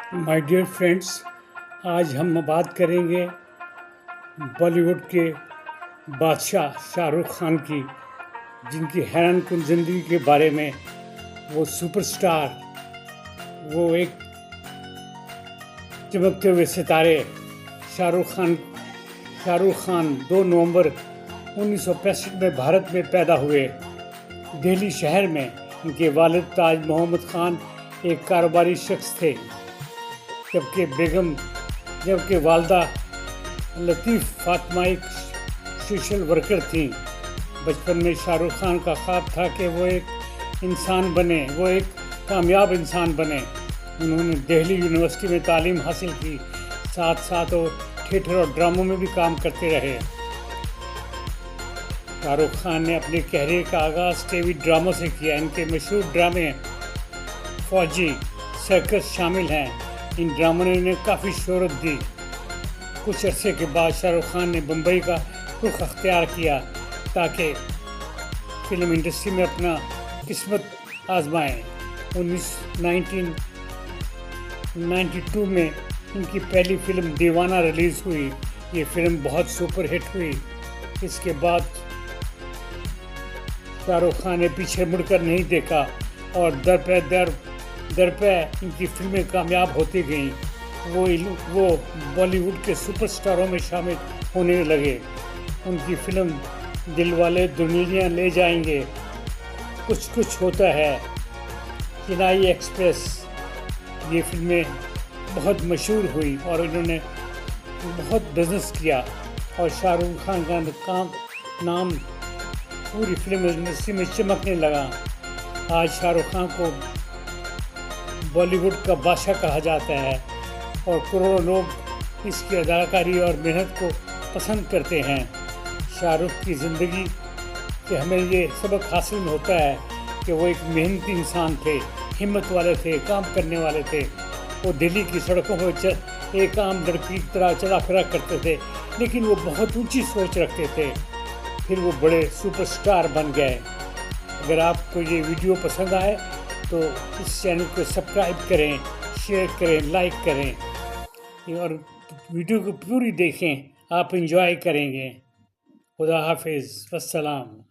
My dear friends, आज हम बात करेंगे बॉलीवुड के बादशाह शाहरुख खान की, जिनकी हैरान कुन ज़िंदगी के बारे में। वो सुपरस्टार, वो एक चमकते हुए सितारे शाहरुख खान 2 नवंबर 1965 में भारत में पैदा हुए। दिल्ली शहर में इनके वालिद ताज मोहम्मद खान एक कारोबारी शख्स थे, जबकि वालदा लतीफ़ फातिमा एक सोशल वर्कर थीं। बचपन में शाहरुख खान का ख्वाब था कि वो एक कामयाब इंसान बने। उन्होंने दिल्ली यूनिवर्सिटी में तालीम हासिल की, साथ साथ वो थिएटर और ड्रामों में भी काम करते रहे। शाहरुख खान ने अपने कैरियर का आगाज़ टीवी ड्रामों से किया। इनके मशहूर ड्रामे फौजी, सर्कस शामिल हैं। इन ड्रामों ने उन्हें काफ़ी शोहरत दी। कुछ अरसे के बाद शाहरुख खान ने मुंबई का रुख अख्तियार किया ताकि फिल्म इंडस्ट्री में अपना किस्मत आजमाएं। 1992 में इनकी पहली फिल्म दीवाना रिलीज़ हुई। ये फिल्म बहुत सुपरहिट हुई। इसके बाद शाहरुख खान ने पीछे मुड़कर नहीं देखा और दर पे इनकी फिल्में कामयाब होती गईं। वो बॉलीवुड के सुपरस्टारों में शामिल होने लगे। उनकी फिल्म दिलवाले दुल्हनिया ले जाएंगे, कुछ होता है, चेन्नई एक्सप्रेस, ये फिल्में बहुत मशहूर हुई और इन्होंने बहुत बिजनेस किया और शाहरुख खान का नाम पूरी फिल्म इंडस्ट्री में चमकने लगा। आज शाहरुख खान को बॉलीवुड का बादशाह कहा जाता है और करोड़ों लोग इसकी अदाकारी और मेहनत को पसंद करते हैं। शाहरुख की ज़िंदगी से हमें ये सबक हासिल होता है कि वो एक मेहनती इंसान थे, हिम्मत वाले थे, काम करने वाले थे। वो दिल्ली की सड़कों पर एक आम लड़की की तरह चला फिरा करते थे, लेकिन वो बहुत ऊंची सोच रखते थे। फिर वो बड़े सुपरस्टार बन गए। अगर आपको ये वीडियो पसंद आए तो इस चैनल को सब्सक्राइब करें, शेयर करें, लाइक करें और वीडियो को पूरी देखें। आप एंजॉय करेंगे। खुदा हाफिज़, वस्सलाम।